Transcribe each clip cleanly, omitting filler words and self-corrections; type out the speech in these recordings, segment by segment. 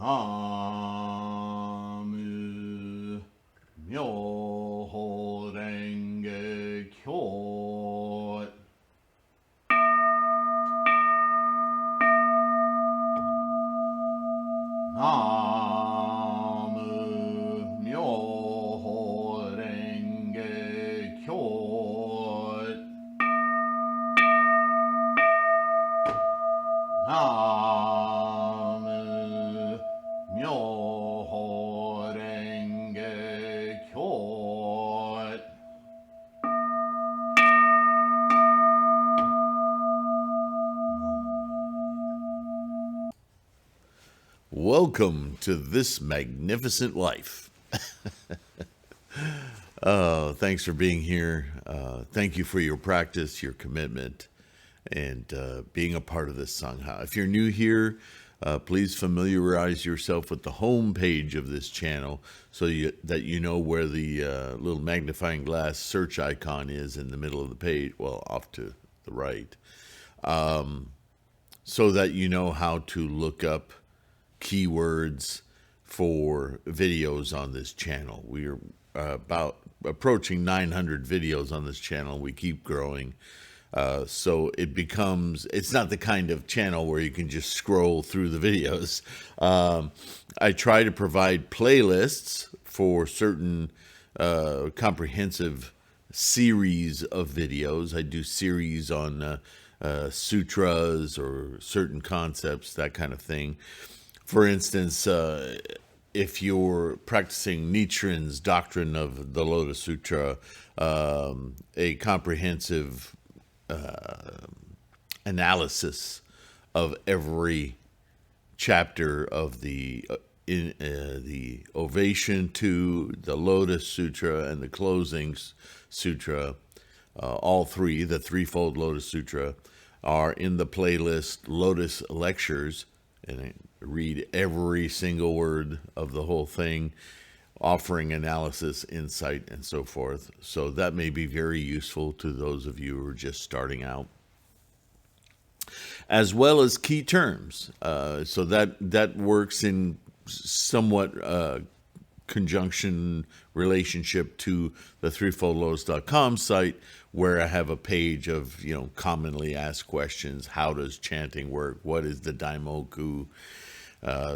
Namu Myoho Renge Kyo. Namu Myoho Renge Kyo. Namu Myoho Renge Kyo. Welcome to this magnificent life. Thanks for being here. Thank you for your practice, your commitment, and being a part of this Sangha. If you're new here, please familiarize yourself with the home page of this channel so that you know where the little magnifying glass search icon is in the middle of the page, well, off to the right, so that you know how to look up keywords for videos on this channel. We are about approaching 900 videos on this channel. We keep growing. So it's not the kind of channel where you can just scroll through the videos. I try to provide playlists for certain comprehensive series of videos. I do series on sutras or certain concepts, that kind of thing. For instance, if you're practicing Nichiren's doctrine of the Lotus Sutra, a comprehensive analysis of every chapter of the Ovation to the Lotus Sutra and the Closing Sutra, all three, the Threefold Lotus Sutra, are in the playlist Lotus Lectures, and I read every single word of the whole thing, offering analysis, insight, and so forth. So that may be very useful to those of you who are just starting out, as well as key terms. So that works in somewhat conjunction relationship to the threefoldlotus.com site, where I have a page of commonly asked questions. How does chanting work? What is the daimoku?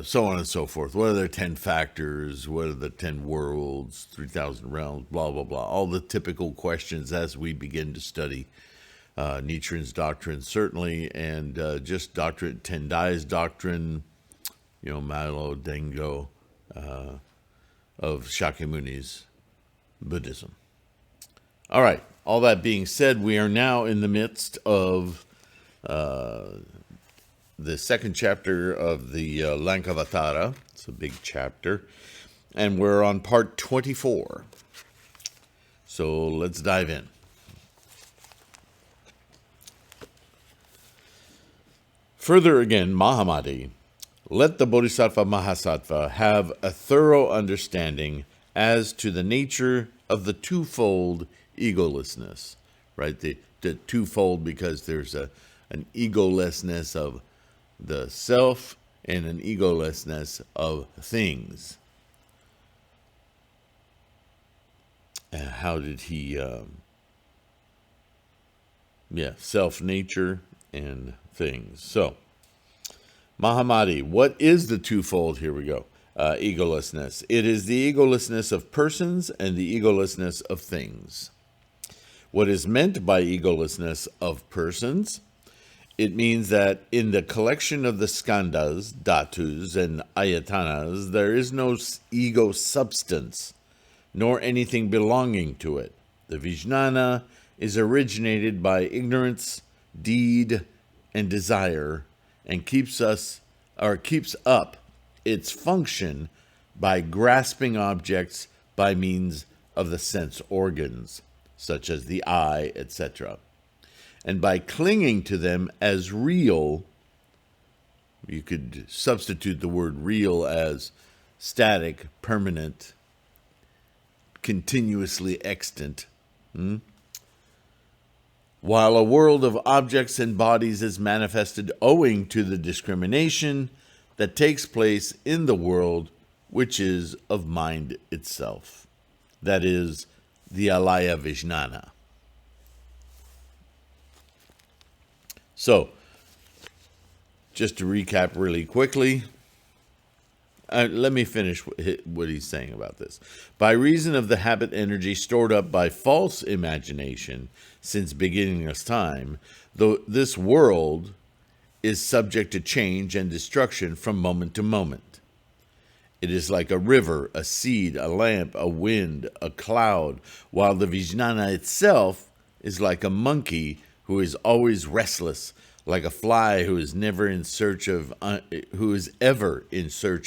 So on and so forth. What are the 10 factors? What are the 10 worlds? 3,000 realms? Blah blah blah. All the typical questions as we begin to study Nichiren's doctrine, certainly, and just doctrine, Tendai's doctrine, Malo Dengo of Shakyamuni's Buddhism. All right. All that being said, we are now in the midst of the second chapter of the Lankavatara. It's a big chapter. And we're on part 24. So let's dive in. Further again, Mahamadi, let the Bodhisattva Mahasattva have a thorough understanding as to the nature of the twofold egolessness, right? The twofold, because there's an egolessness of the self and an egolessness of things. How did he, self, nature, and things. So, Mahamadi, what is the twofold? Here we go. Egolessness. It is the egolessness of persons and the egolessness of things. What is meant by egolessness of persons? It means that in the collection of the skandhas, dhatus, and ayatanas, there is no ego substance, nor anything belonging to it. The vijnana is originated by ignorance, deed, and desire, and keeps up its function by grasping objects by means of the sense organs, such as the eye, etc. And by clinging to them as real, you could substitute the word real as static, permanent, continuously extant. While a world of objects and bodies is manifested owing to the discrimination, that takes place in the world, which is of mind itself. That is the alaya vijnana. So, just to recap really quickly, let me finish what he's saying about this. By reason of the habit energy stored up by false imagination since beginningless time, though this world is subject to change and destruction from moment to moment. It is like a river, a seed, a lamp, a wind, a cloud, while the Vijnana itself is like a monkey who is always restless, like a fly who is ever in search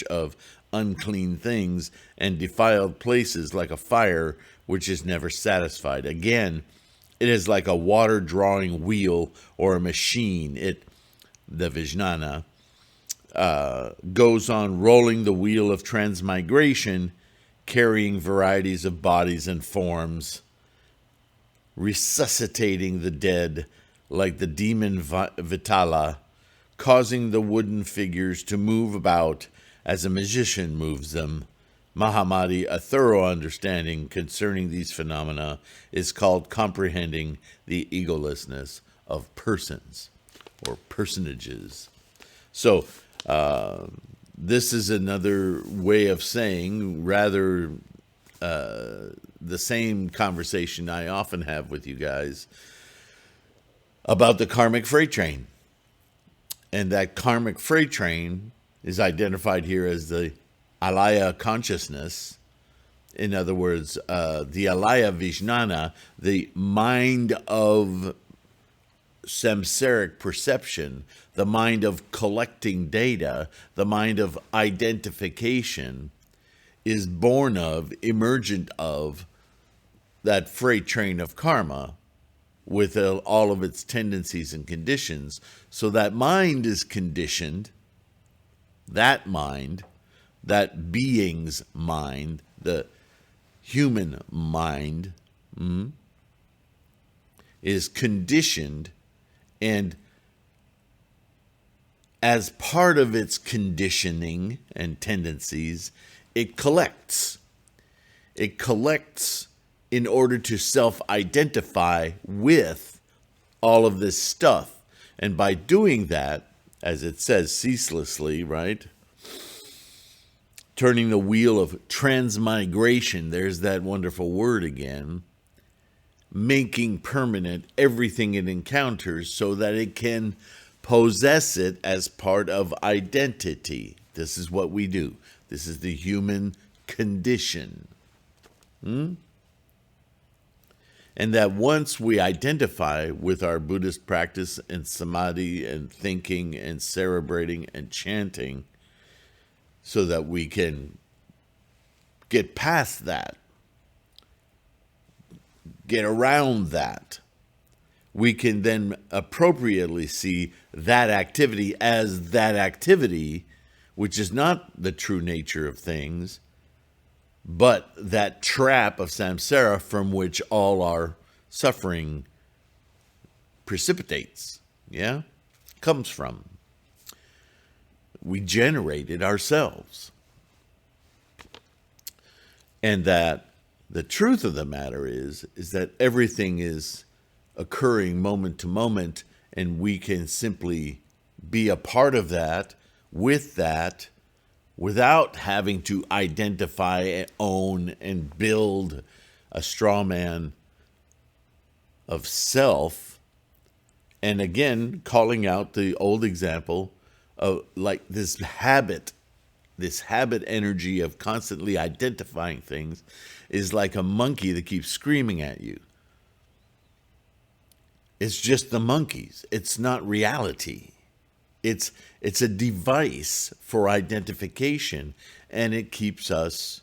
of unclean things and defiled places, like a fire which is never satisfied. Again, it is like a water drawing wheel or a machine. The Vijnana goes on rolling the wheel of transmigration, carrying varieties of bodies and forms, resuscitating the dead like the demon Vitala, causing the wooden figures to move about as a magician moves them. Mahamadi, a thorough understanding concerning these phenomena, is called comprehending the egolessness of persons or personages. So, this is another way of saying rather the same conversation I often have with you guys about the karmic freight train. And that karmic freight train is identified here as the alaya consciousness. In other words, the alaya vijnana, the mind of samsaric perception, the mind of collecting data, the mind of identification, is born of, emergent of, that freight train of karma with all of its tendencies and conditions. So that mind is conditioned, that mind, that being's mind, the human mind, is conditioned, and as part of its conditioning and tendencies, it collects. It collects in order to self-identify with all of this stuff. And by doing that, as it says ceaselessly, right? Turning the wheel of transmigration, there's that wonderful word again, making permanent everything it encounters so that it can possess it as part of identity. This is what we do. This is the human condition. And that once we identify with our Buddhist practice and samadhi and thinking and cerebrating and chanting, so that we can get past that, get around that, we can then appropriately see that activity as that activity, which is not the true nature of things, but that trap of samsara from which all our suffering precipitates, comes from. We generate it ourselves. And that the truth of the matter is that everything is occurring moment to moment, and we can simply be a part of that, with that, without having to identify, own, and build a straw man of self. And again, calling out the old example of like this habit energy of constantly identifying things is like a monkey that keeps screaming at you. It's just the monkeys. It's not reality. It's a device for identification, and it keeps us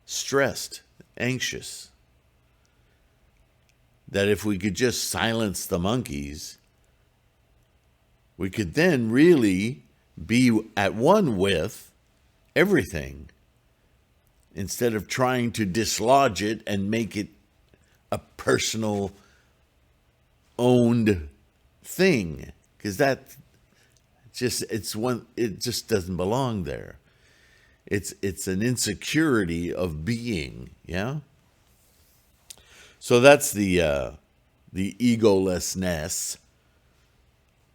stressed, anxious. That if we could just silence the monkeys, we could then really be at one with everything, instead of trying to dislodge it and make it a personal owned thing, because that's it just doesn't belong there. It's an insecurity of being, yeah? So that's the egolessness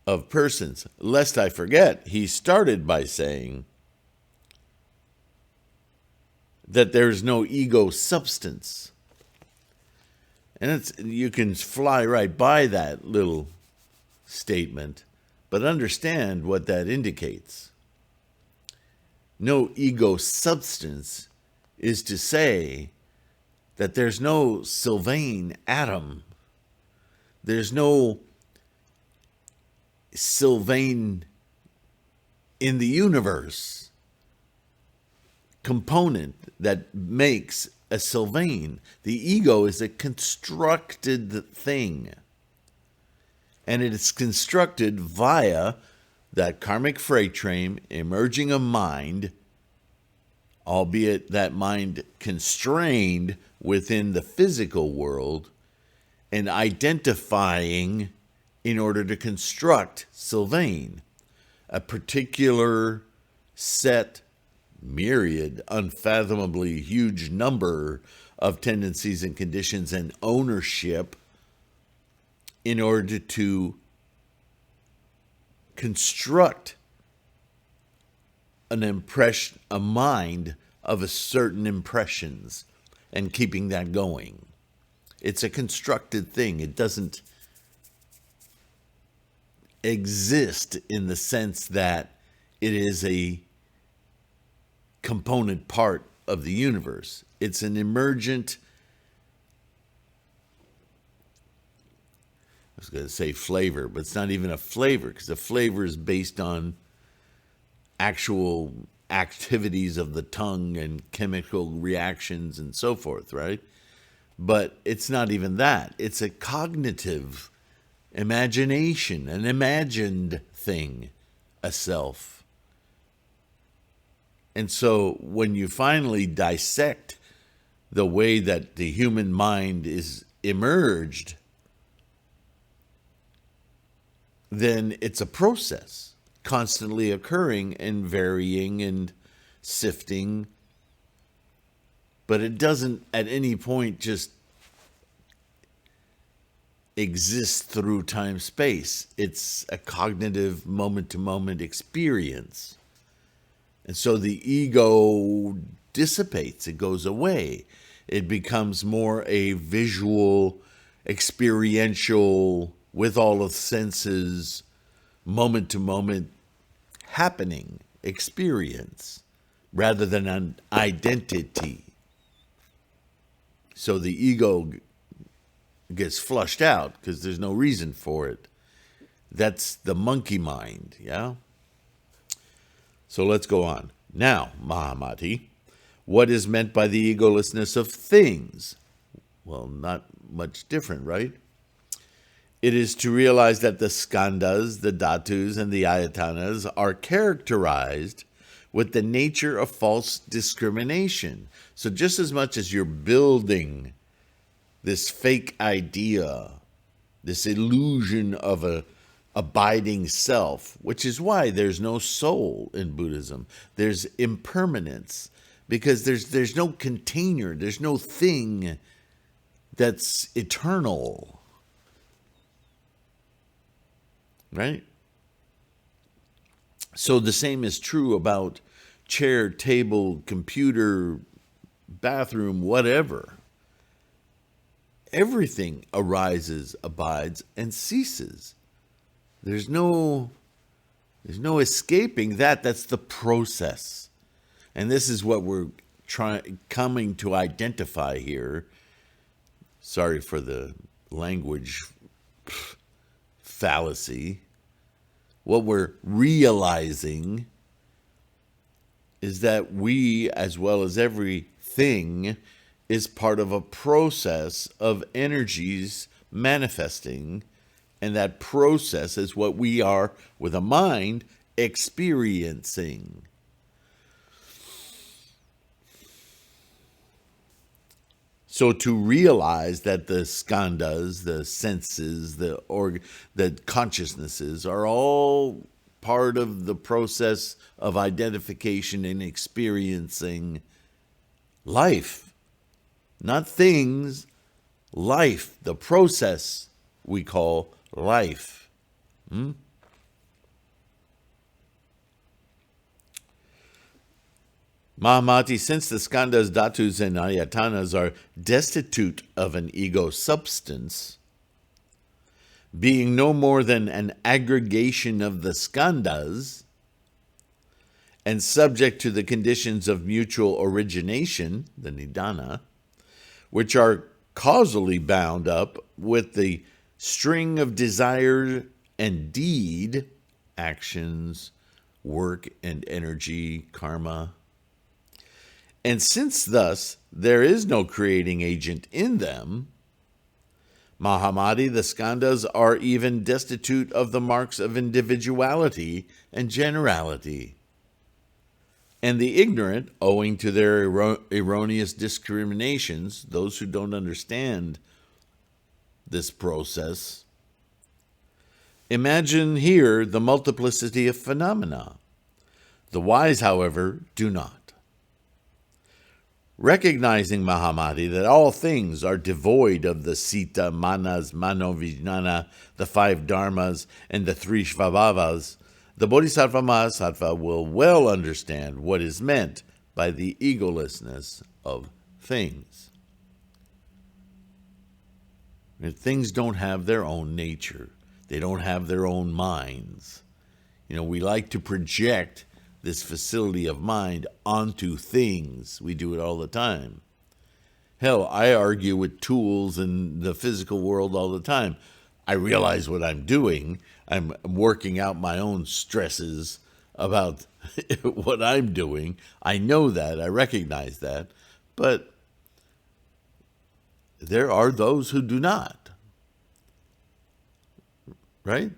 of persons. Lest I forget, he started by saying that there's no ego substance. And you can fly right by that little statement, but understand what that indicates. No ego substance is to say that there's no Sylvain atom. There's no Sylvain in the universe component that makes a Sylvain. The ego is a constructed thing. And it is constructed via that karmic freight train emerging a mind, albeit that mind constrained within the physical world, and identifying in order to construct Sylvain, a particular set, myriad, unfathomably huge number of tendencies and conditions and ownership in order to construct a mind of a certain impressions and keeping that going. It's a constructed thing. It doesn't exist in the sense that it is a component part of the universe. It's an emergent, I was going to say flavor, but it's not even a flavor, because a flavor is based on actual activities of the tongue and chemical reactions and so forth, right? But it's not even that. It's a cognitive imagination, an imagined thing, a self. And so when you finally dissect the way that the human mind is emerged, then it's a process constantly occurring and varying and sifting. But it doesn't at any point just exist through time-space. It's a cognitive moment-to-moment experience. And so the ego dissipates. It goes away. It becomes more a visual, experiential, with all of senses, moment-to-moment happening experience rather than an identity. So the ego gets flushed out because there's no reason for it. That's the monkey mind, yeah? So let's go on. Now, Mahamati, what is meant by the egolessness of things? Well, not much different, right? It is to realize that the skandhas, the dhatus, and the ayatanas are characterized with the nature of false discrimination. So just as much as you're building this fake idea, this illusion of a abiding self, which is why there's no soul in Buddhism. There's impermanence, because there's no container, there's no thing that's eternal. Right? So the same is true about chair, table, computer, bathroom, whatever. Everything arises, abides, and ceases. There's no escaping that. That's the process. And this is what we're coming to identify here. Sorry for the language fallacy. What we're realizing is that we, as well as everything, is part of a process of energies manifesting, and that process is what we are, with a mind, experiencing. So to realize that the skandhas, the senses, the consciousnesses are all part of the process of identification and experiencing life. Not things, life. The process we call life. Mahamati, since the skandhas, dhatus, and ayatanas are destitute of an ego substance, being no more than an aggregation of the skandhas, and subject to the conditions of mutual origination, the nidana, which are causally bound up with the string of desire and deed, actions, work and energy, karma. And since thus there is no creating agent in them, Mahamati, the skandhas are even destitute of the marks of individuality and generality. And the ignorant, owing to their erroneous discriminations, those who don't understand this process, imagine here the multiplicity of phenomena. The wise, however, do not. Recognizing, Mahamati, that all things are devoid of the sita, manas, manovijnana, the 5 dharmas, and the 3 svabhavas, the Bodhisattva Mahasattva will well understand what is meant by the egolessness of things. And things don't have their own nature. They don't have their own minds. We like to project this facility of mind onto things. We do it all the time. Hell, I argue with tools in the physical world all the time. I realize what I'm doing. I'm working out my own stresses about what I'm doing. I know that. I recognize that. But there are those who do not. Right?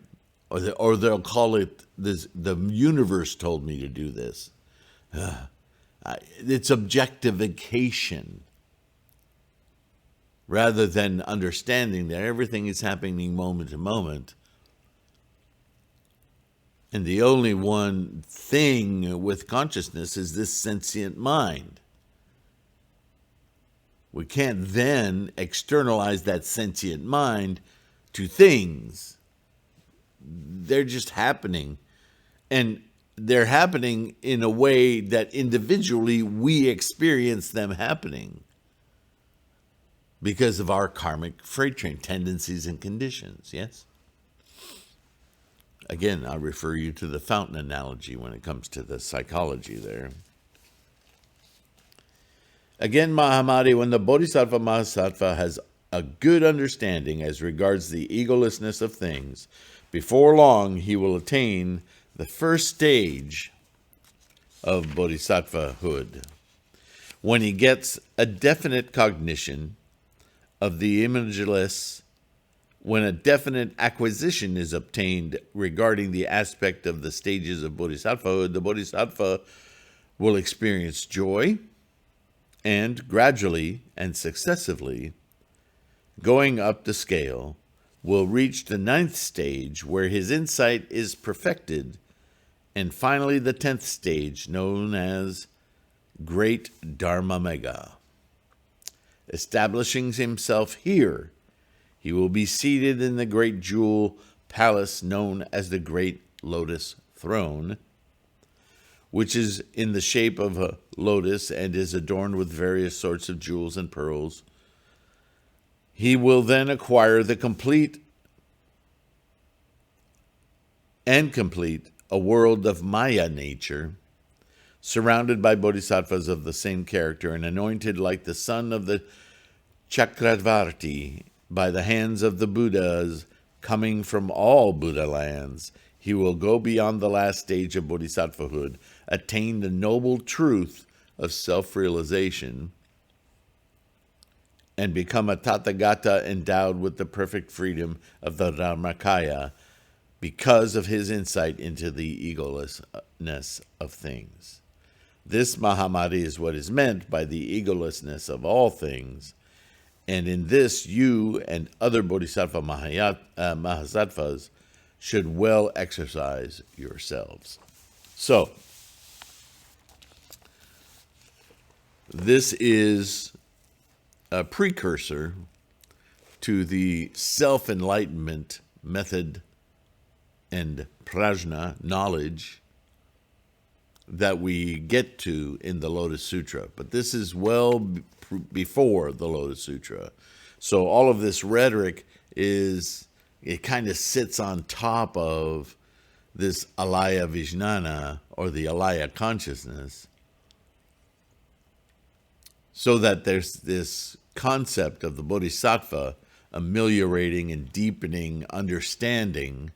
Or they'll call it this. The universe told me to do this. It's objectification rather than understanding that everything is happening moment to moment. And the only one thing with consciousness is this sentient mind. We can't then externalize that sentient mind to things. They're just happening. And they're happening in a way that individually we experience them happening because of our karmic freight train tendencies and conditions, yes? Again, I refer you to the fountain analogy when it comes to the psychology there. Again, Mahamati, when the Bodhisattva Mahasattva has a good understanding as regards the egolessness of things, before long he will attain the first stage of bodhisattvahood. When he gets a definite cognition of the imageless, when a definite acquisition is obtained regarding the aspect of the stages of bodhisattvahood, the bodhisattva will experience joy and gradually and successively, going up the scale, will reach the 9th stage where his insight is perfected, and finally the 10th stage known as Great Dharma Mega. Establishing himself here, he will be seated in the great jewel palace known as the Great Lotus Throne, which is in the shape of a lotus and is adorned with various sorts of jewels and pearls. He will then acquire the complete a world of Maya nature, surrounded by bodhisattvas of the same character and anointed like the son of the Chakravarti by the hands of the Buddhas coming from all Buddha lands. He will go beyond the last stage of bodhisattvahood, attain the noble truth of self-realization, and become a Tathagata endowed with the perfect freedom of the Dharmakaya because of his insight into the egolessness of things. This, Mahamati, is what is meant by the egolessness of all things, and in this you and other Bodhisattva Mahasattvas should well exercise yourselves. So, this is a precursor to the self-enlightenment method and prajna, knowledge, that we get to in the Lotus Sutra. But this is well before the Lotus Sutra. So all of this rhetoric it kind of sits on top of this alaya vijnana, or the alaya consciousness, so that there's this concept of the bodhisattva ameliorating and deepening understanding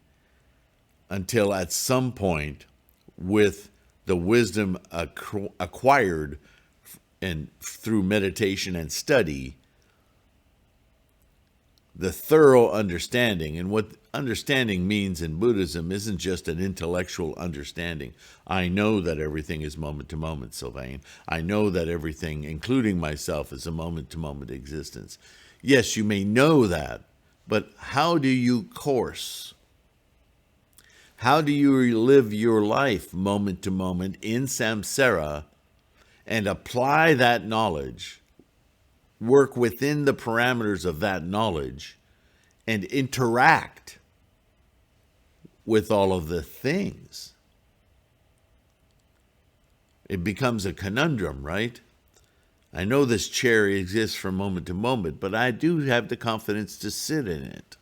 until at some point, with the wisdom acquired and through meditation and study, the thorough understanding. And what understanding means in Buddhism isn't just an intellectual understanding. I know that everything is moment to moment, Sylvain. I know that everything, including myself, is a moment to moment existence. Yes, you may know that, but how do you course? How do you live your life moment to moment in samsara and apply that knowledge, work within the parameters of that knowledge, and interact with all of the things? It becomes a conundrum, right? I know this chair exists from moment to moment, but I do have the confidence to sit in it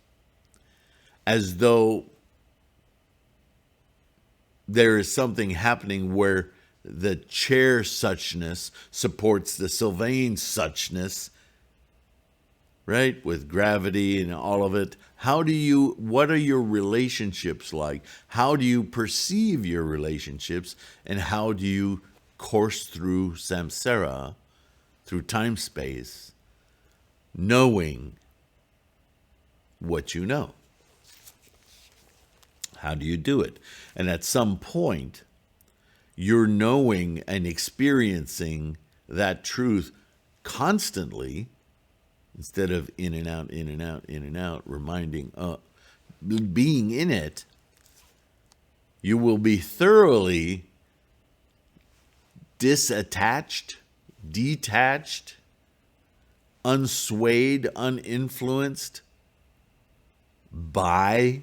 as though there is something happening where the chair suchness supports the Sylvain suchness, right? With gravity and all of it. What are your relationships like? How do you perceive your relationships? And how do you course through samsara, through time-space, knowing what you know? How do you do it? And at some point, you're knowing and experiencing that truth constantly, instead of in and out, in and out, in and out, reminding, being in it. You will be thoroughly disattached, detached, unswayed, uninfluenced by,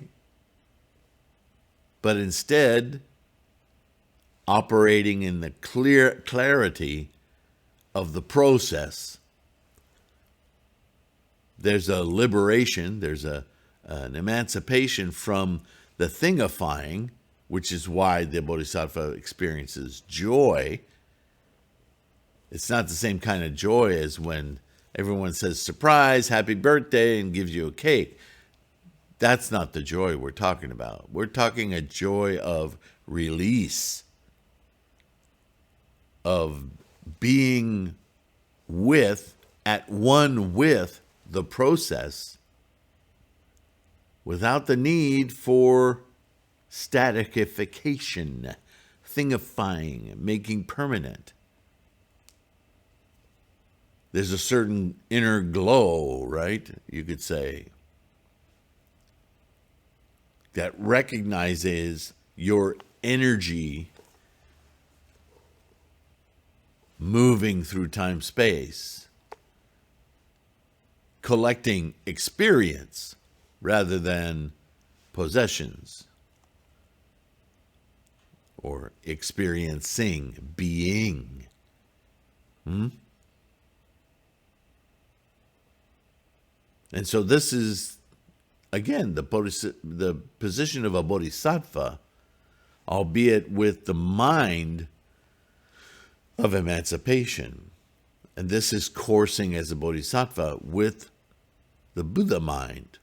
but instead operating in the clarity of the process. There's a liberation, there's an emancipation from the thingifying, which is why the Bodhisattva experiences joy. It's not the same kind of joy as when everyone says, surprise, happy birthday, and gives you a cake. That's not the joy we're talking about. We're talking a joy of release, of being at one with the process, without the need for statification, thingifying, making permanent. There's a certain inner glow, right? You could say, that recognizes your energy moving through time-space, collecting experience rather than possessions, or experiencing, being. And so this is, again, the position of a bodhisattva, albeit with the mind of emancipation. And this is coursing as a bodhisattva with the Buddha mind.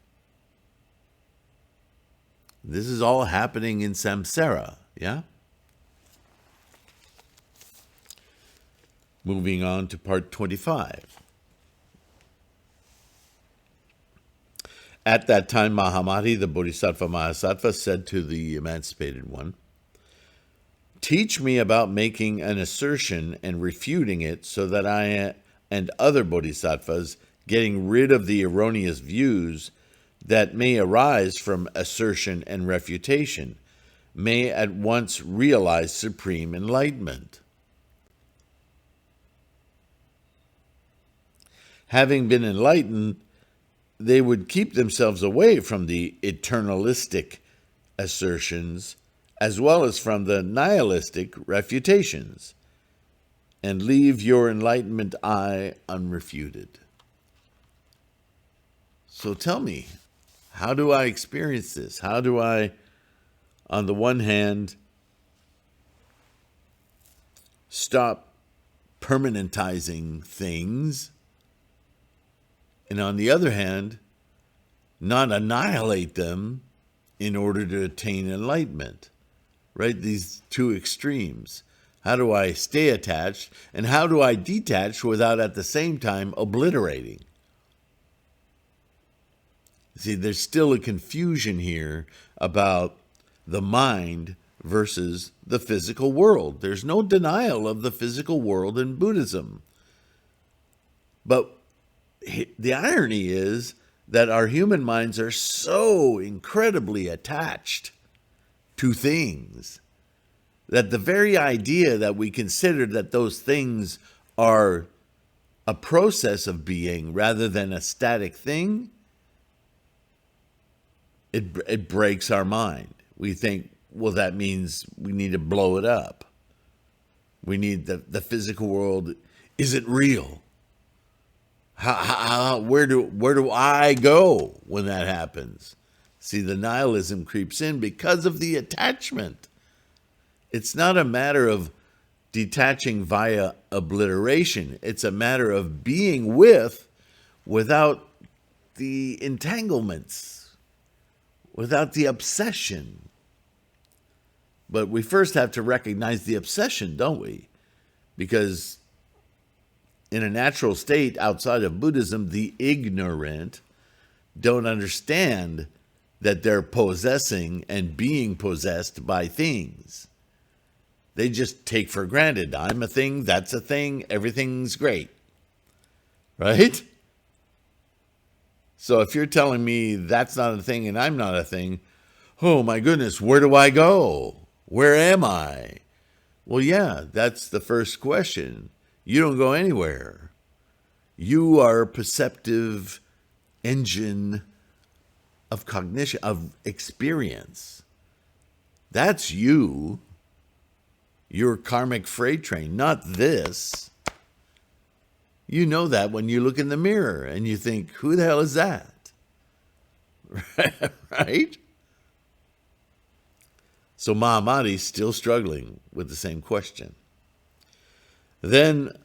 This is all happening in samsara, yeah? Moving on to part 25. At that time, Mahamati, the Bodhisattva Mahasattva, said to the emancipated one, teach me about making an assertion and refuting it so that I and other bodhisattvas, getting rid of the erroneous views, that may arise from assertion and refutation may at once realize supreme enlightenment. Having been enlightened, they would keep themselves away from the eternalistic assertions as well as from the nihilistic refutations, and leave your enlightenment eye unrefuted. So tell me, how do I experience this? How do I, on the one hand, stop permanentizing things, and on the other hand, not annihilate them in order to attain enlightenment? Right? These two extremes. How do I stay attached, and how do I detach without at the same time obliterating? See, there's still a confusion here about the mind versus the physical world. There's no denial of the physical world in Buddhism. But the irony is that our human minds are so incredibly attached to things that the very idea that we consider that those things are a process of being rather than a static thing, it breaks our mind. We think, well, that means we need to blow it up. We need the physical world isn't real. Where do I go when that happens? See, the nihilism creeps in because of the attachment. It's not a matter of detaching via obliteration. It's a matter of being without the entanglements, without the obsession. But we first have to recognize the obsession, don't we? Because in a natural state outside of Buddhism, the ignorant don't understand that they're possessing and being possessed by things. They just take for granted, I'm a thing, that's a thing, everything's great. Right? So if you're telling me that's not a thing and I'm not a thing, oh my goodness, where do I go? Where am I? Well, yeah, that's the first question. You don't go anywhere. You are a perceptive engine of cognition, of experience. That's you. Your karmic freight train, not this. You know that when you look in the mirror and you think, who the hell is that? Right? So Mahamati's still struggling with the same question. Then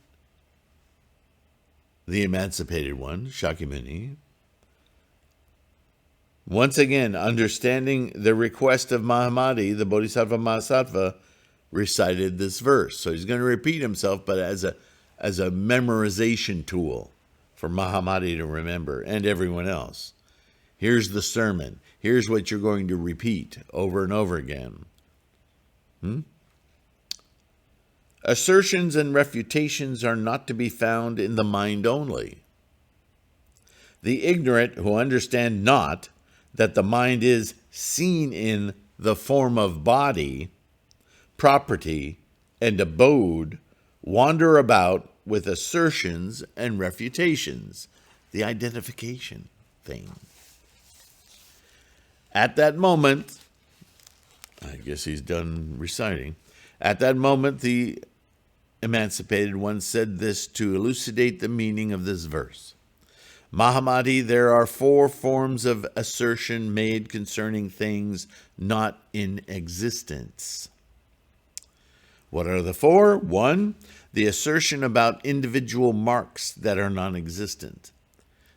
the emancipated one, Shakyamuni, once again, understanding the request of Mahamati, the Bodhisattva Mahasattva, recited this verse. So he's going to repeat himself, but as a memorization tool for Mahamati to remember and everyone else. Here's the sermon. Here's what you're going to repeat over and over again. Assertions and refutations are not to be found in the mind only. The ignorant who understand not that the mind is seen in the form of body, property, and abode, wander about with assertions and refutations, the identification thing. At that moment, I guess he's done reciting, at that moment the emancipated one said this to elucidate the meaning of this verse. Mahamati, there are 4 forms of assertion made concerning things not in existence. What are the 4? 1, the assertion about individual marks that are non-existent.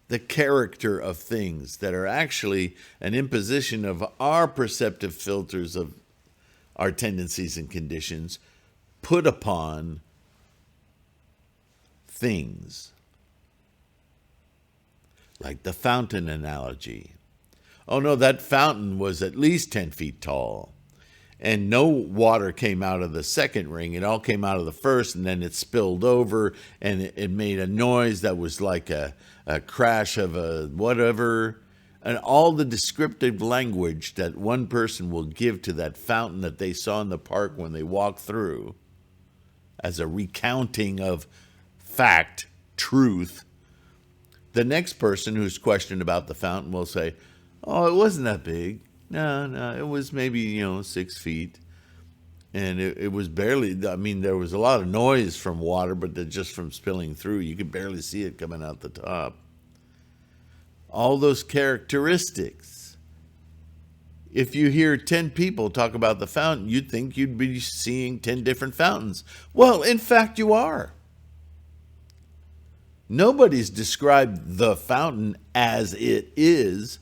The character of things that are actually an imposition of our perceptive filters of our tendencies and conditions put upon things. Like the fountain analogy. Oh no, that fountain was at least 10 feet tall. And no water came out of the second ring. It all came out of the first, and then it spilled over, and it made a noise that was like a crash of a whatever. And all the descriptive language that one person will give to that fountain that they saw in the park when they walked through as a recounting of fact, truth, the next person who's questioned about the fountain will say, oh, it wasn't that big. No, it was maybe, 6 feet. And it was barely, I mean, there was a lot of noise from water, but just from spilling through, you could barely see it coming out the top. All those characteristics. If you hear 10 people talk about the fountain, you'd think you'd be seeing 10 different fountains. Well, in fact, you are. Nobody's described the fountain as it is.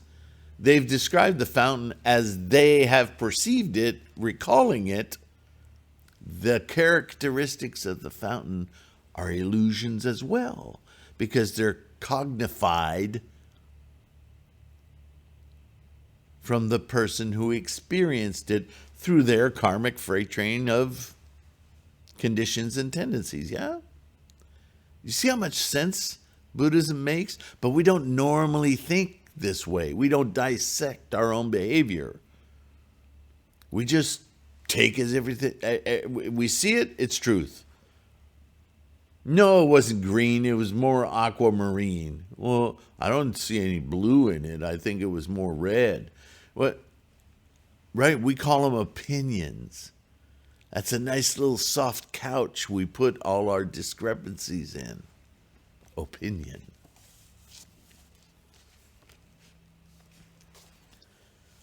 They've described the fountain as they have perceived it, recalling it. The characteristics of the fountain are illusions as well, because they're cognified from the person who experienced it through their karmic freight train of conditions and tendencies, yeah? You see how much sense Buddhism makes? But we don't normally think this way. We don't dissect our own behavior. We just take as everything. We see it, it's truth. No, it wasn't green. It was more aquamarine. Well, I don't see any blue in it. I think it was more red. What? Right? We call them opinions. That's a nice little soft couch we put all our discrepancies in. Opinion.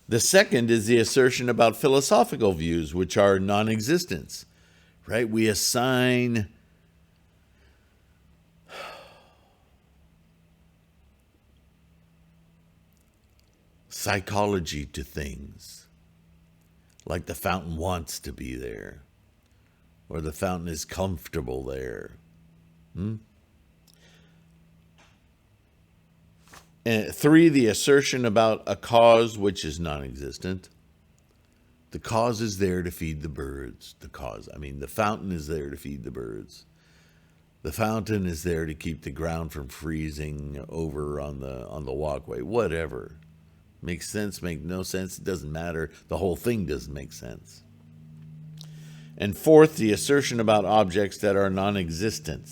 The second is the assertion about philosophical views, which are non-existence, right? We assign psychology to things, like the fountain wants to be there, or the fountain is comfortable there. And 3, the assertion about a cause which is non-existent. The cause is there to feed the birds. The fountain is there to feed the birds. The fountain is there to keep the ground from freezing over on the walkway. Whatever. Makes sense, make no sense, it doesn't matter. The whole thing doesn't make sense. And 4th, the assertion about objects that are non-existent.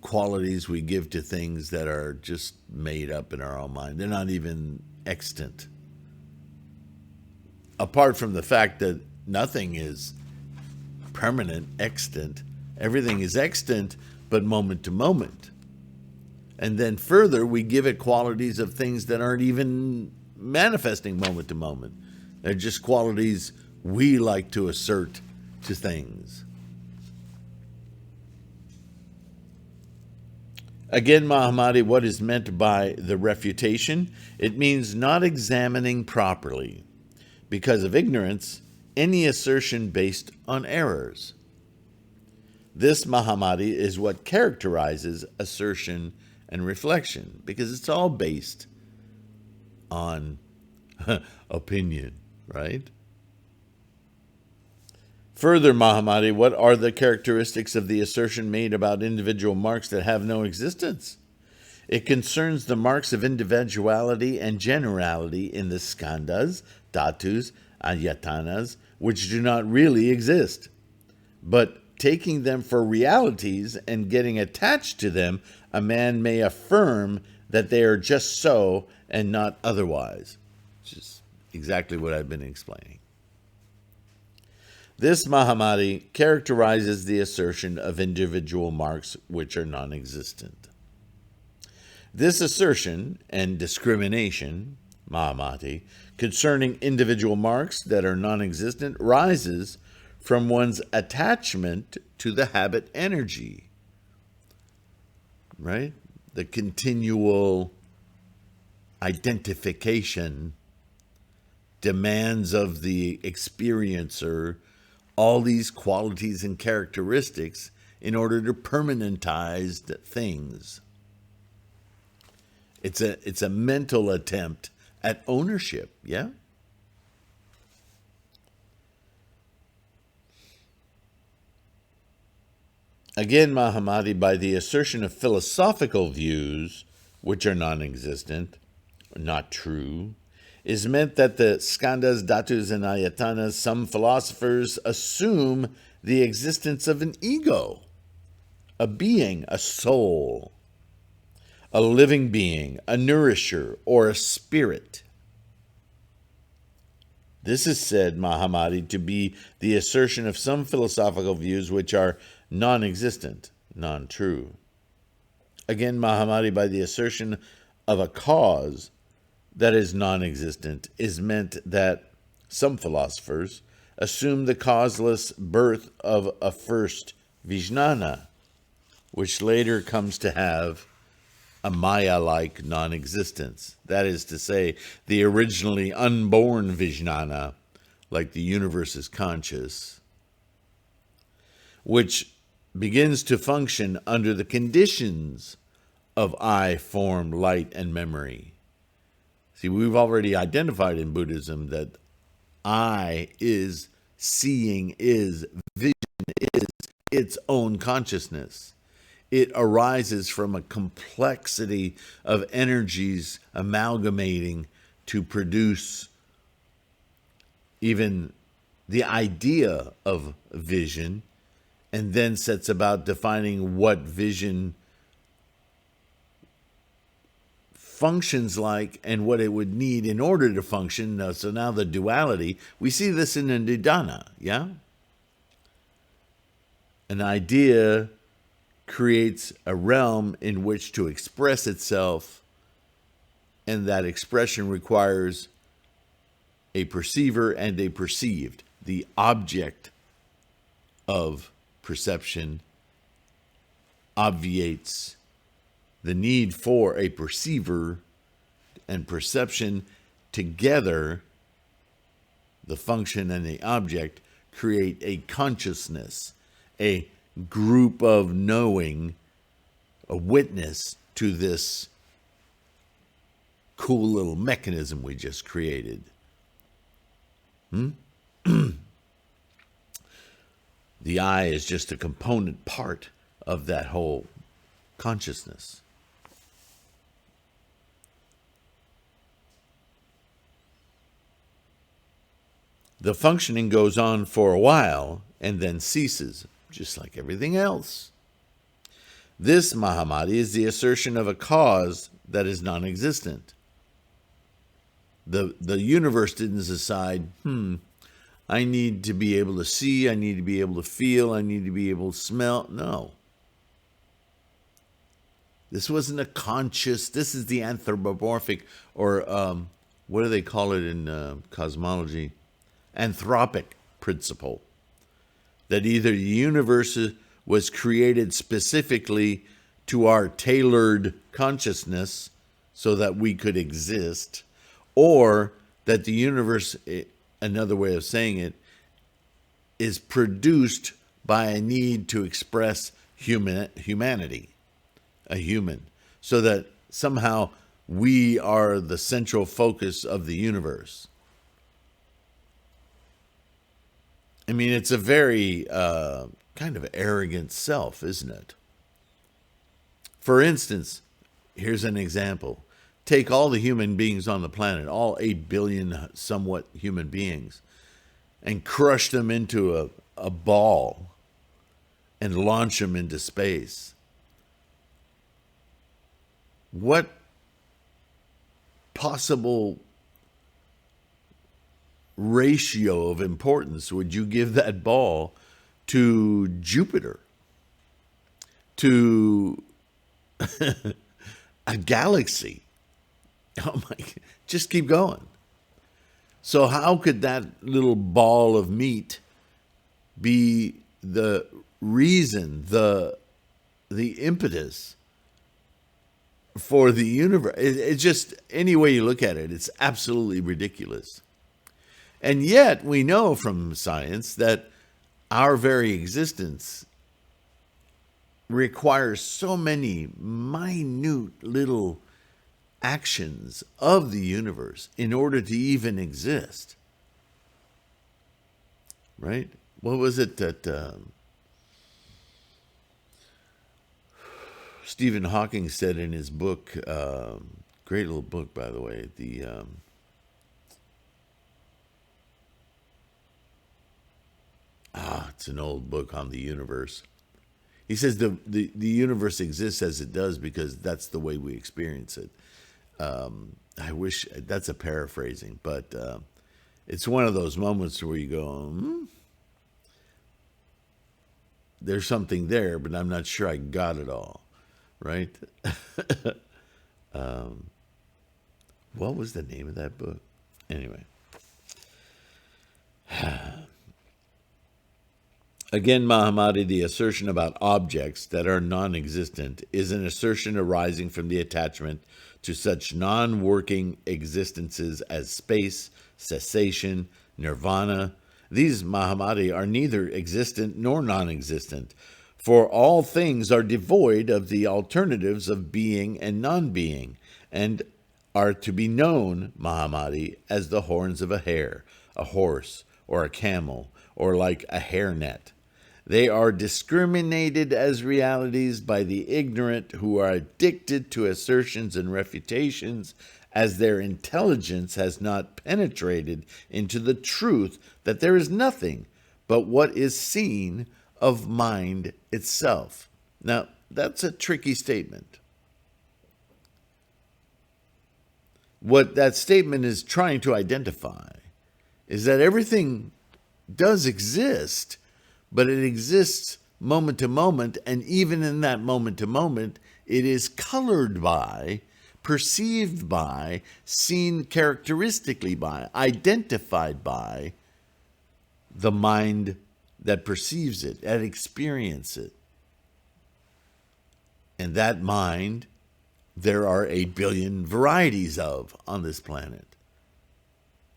Qualities we give to things that are just made up in our own mind. They're not even extant. Apart from the fact that nothing is permanent, extant. Everything is extant, but moment to moment. And then further, we give it qualities of things that aren't even manifesting moment to moment. They're just qualities we like to assert to things. Again, Mahamati, what is meant by the refutation? It means not examining properly. Because of ignorance, any assertion based on errors. This, Mahamati, is what characterizes assertion and reflection, because it's all based on opinion, right? Further, Mahamati, what are the characteristics of the assertion made about individual marks that have no existence? It concerns the marks of individuality and generality in the skandhas, dhatus, ayatanas, which do not really exist. But taking them for realities and getting attached to them, a man may affirm that they are just so and not otherwise, which is exactly what I've been explaining. This, Mahamati, characterizes the assertion of individual marks which are non-existent. This assertion and discrimination, Mahamati, concerning individual marks that are non-existent rises from one's attachment to the habit energy, right? The continual identification demands of the experiencer all these qualities and characteristics in order to permanentize things. It's a mental attempt at ownership, yeah? Again, Mahamadi, by the assertion of philosophical views, which are non-existent, not true, is meant that the skandhas, dhatus, and ayatanas, some philosophers assume the existence of an ego, a being, a soul, a living being, a nourisher, or a spirit. This is said, Mahamadi, to be the assertion of some philosophical views which are non-existent, non-true. Again, Mahamadi, by the assertion of a cause that is non-existent, is meant that some philosophers assume the causeless birth of a first Vijnana, which later comes to have a Maya-like non-existence. That is to say, the originally unborn Vijnana, like the universe is conscious, which begins to function under the conditions of I, form, light, and memory. See, we've already identified in Buddhism that I is, seeing is, vision is its own consciousness. It arises from a complexity of energies amalgamating to produce even the idea of vision, and then sets about defining what vision functions like and what it would need in order to function. So now the duality, we see this in the Nidana, yeah? An idea creates a realm in which to express itself, and that expression requires a perceiver and a perceived. The object of perception obviates the need for a perceiver and perception together. The function and the object create a consciousness, a group of knowing, a witness to this cool little mechanism we just created. The I is just a component part of that whole consciousness. The functioning goes on for a while and then ceases, just like everything else. This, Mahamadi, is the assertion of a cause that is non-existent. The universe didn't decide, I need to be able to see, I need to be able to feel, I need to be able to smell. No. This wasn't a conscious, this is the anthropomorphic, or what do they call it in cosmology? Anthropic principle. That either the universe was created specifically to our tailored consciousness so that we could exist, or that the universe, another way of saying it, is produced by a need to express humanity, a human, so that somehow we are the central focus of the universe. I mean, it's a very kind of arrogant self, isn't it? For instance, here's an example. Take all the human beings on the planet, all 8 billion somewhat human beings, and crush them into a ball and launch them into space. What possible ratio of importance would you give that ball to Jupiter, to a galaxy? Oh my, just keep going. So how could that little ball of meat be the reason, the impetus for the universe? It's just, any way you look at it, it's absolutely ridiculous. And yet we know from science that our very existence requires so many minute little actions of the universe in order to even exist. Right? What was it that Stephen Hawking said in his book, great little book, by the way, it's an old book on the universe. He says the universe exists as it does because that's the way we experience it. I wish that's a paraphrasing, but it's one of those moments where you go, there's something there, but I'm not sure I got it all, right? What was the name of that book? Anyway. Again, Mahamadi, the assertion about objects that are non-existent is an assertion arising from the attachment to such non-working existences as space, cessation, nirvana. These, Mahamadi, are neither existent nor non-existent, for all things are devoid of the alternatives of being and non-being, and are to be known, Mahamadi, as the horns of a hare, a horse, or a camel, or like a hairnet. They are discriminated as realities by the ignorant who are addicted to assertions and refutations, as their intelligence has not penetrated into the truth that there is nothing but what is seen of mind itself. Now, that's a tricky statement. What that statement is trying to identify is that everything does exist, but it exists moment to moment, and even in that moment to moment, it is colored by, perceived by, seen characteristically by, identified by the mind that perceives it, that experiences it. And that mind, there are a billion varieties of on this planet,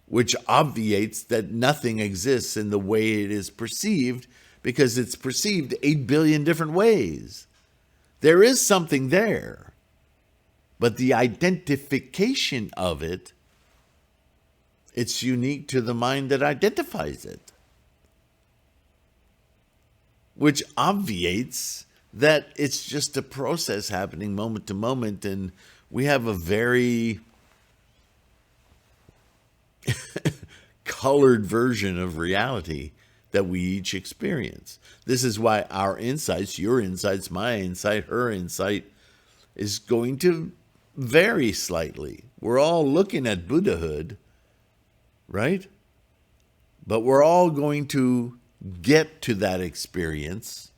which obviates that nothing exists in the way it is perceived, because it's perceived 8 billion different ways. There is something there, but the identification of it, it's unique to the mind that identifies it, which obviates that it's just a process happening moment to moment, and we have a very colored version of reality that we each experience. This is why our insights, your insights, my insight, her insight, is going to vary slightly. We're all looking at Buddhahood, right? But we're all going to get to that experience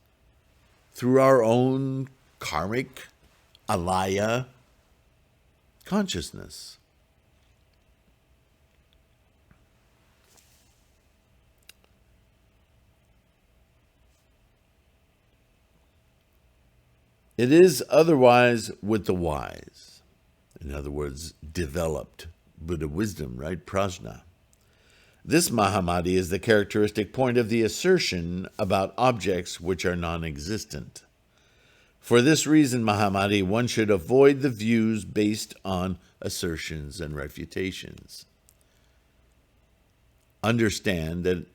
through our own karmic, alaya consciousness. It is otherwise with the wise. In other words, developed Buddha wisdom, right? Prajna. This, Mahamadi, is the characteristic point of the assertion about objects which are non-existent. For this reason, Mahamadi, one should avoid the views based on assertions and refutations. Understand that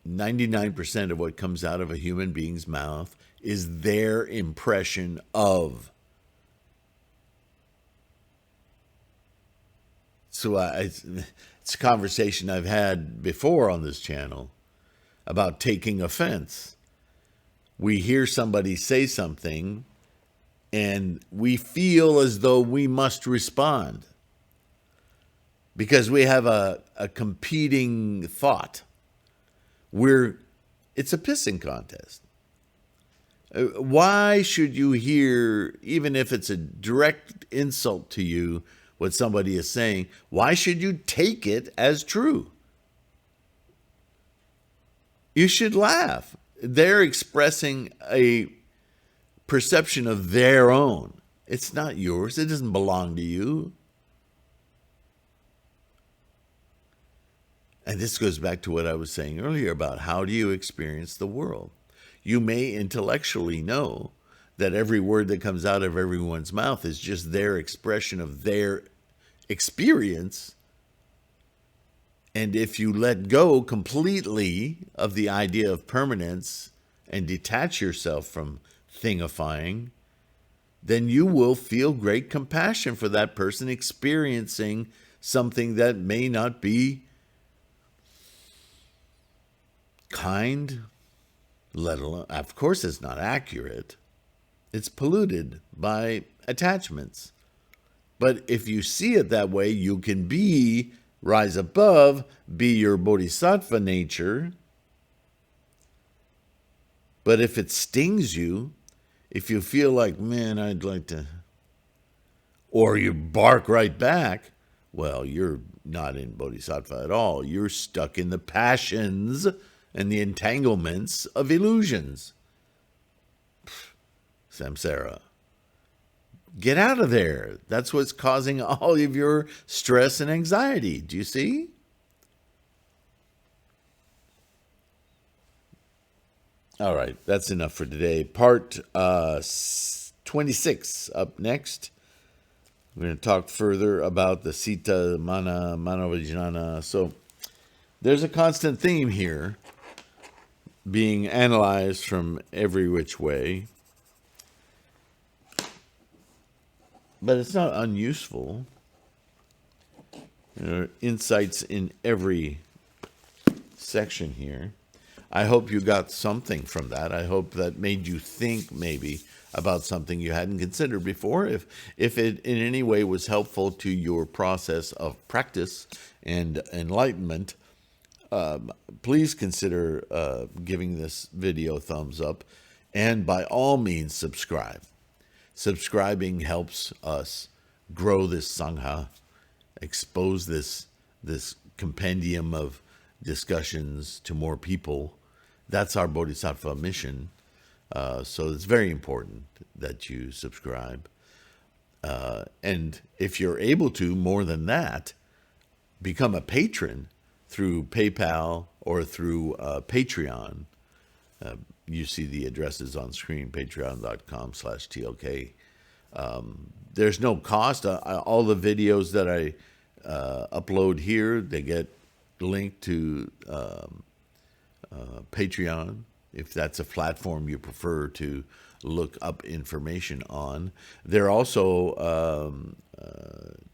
99% of what comes out of a human being's mouth is their impression of. So it's a conversation I've had before on this channel about taking offense. We hear somebody say something and we feel as though we must respond because we have a competing thought. It's a pissing contest. Why should you hear, even if it's a direct insult to you, what somebody is saying, why should you take it as true? You should laugh. They're expressing a perception of their own. It's not yours. It doesn't belong to you. And this goes back to what I was saying earlier about how do you experience the world? You may intellectually know that every word that comes out of everyone's mouth is just their expression of their experience. And if you let go completely of the idea of permanence and detach yourself from thingifying, then you will feel great compassion for that person experiencing something that may not be kind, let alone, of course, it's not accurate. It's polluted by attachments. But if you see it that way, you can rise above, be your bodhisattva nature. But if it stings you, if you feel like, man, I'd like to, or you bark right back, well, you're not in bodhisattva at all. You're stuck in the passions and the entanglements of illusions. Samsara. Get out of there. That's what's causing all of your stress and anxiety. Do you see? All right, that's enough for today. Part 26 up next. We're going to talk further about the Sita, Mana, Manavijnana. So there's a constant theme here being analyzed from every which way. But it's not unuseful. There are insights in every section here. I hope you got something from that. I hope that made you think maybe about something you hadn't considered before. If it in any way was helpful to your process of practice and enlightenment, please consider giving this video a thumbs up, and by all means subscribe. Subscribing helps us grow this Sangha, expose this compendium of discussions to more people. That's our Bodhisattva mission. So it's very important that you subscribe. And if you're able to, more than that, become a patron through PayPal or through Patreon. You see the addresses on screen, patreon.com/TLK. There's no cost. All the videos that I upload here, they get linked to Patreon, if that's a platform you prefer to look up information on. They're also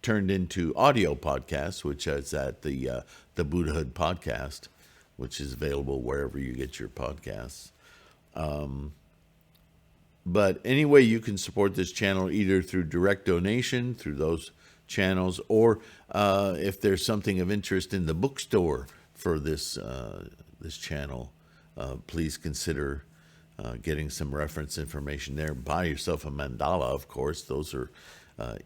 turned into audio podcasts, which is at the Buddhahood podcast, which is available wherever you get your podcasts. But anyway, you can support this channel either through direct donation through those channels, or if there's something of interest in the bookstore for this channel, please consider getting some reference information there. Buy yourself a mandala, of course. Those are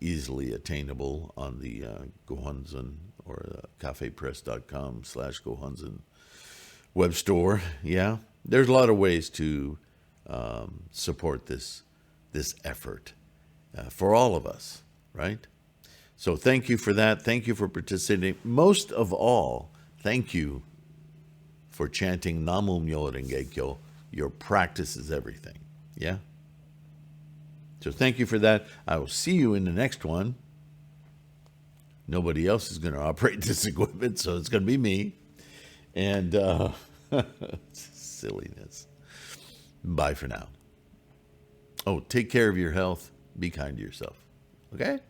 easily attainable on the Gohonzon or cafepress.com/Gohonzon web store. Yeah, there's a lot of ways to support this effort for all of us, right? So thank you for that. Thank you for participating. Most of all, thank you for chanting Namo Myoho Renge Kyo. Your practice is everything. Yeah? So thank you for that. I will see you in the next one. Nobody else is going to operate this equipment, so it's going to be me. And silliness. Bye for now. Oh, take care of your health. Be kind to yourself. Okay?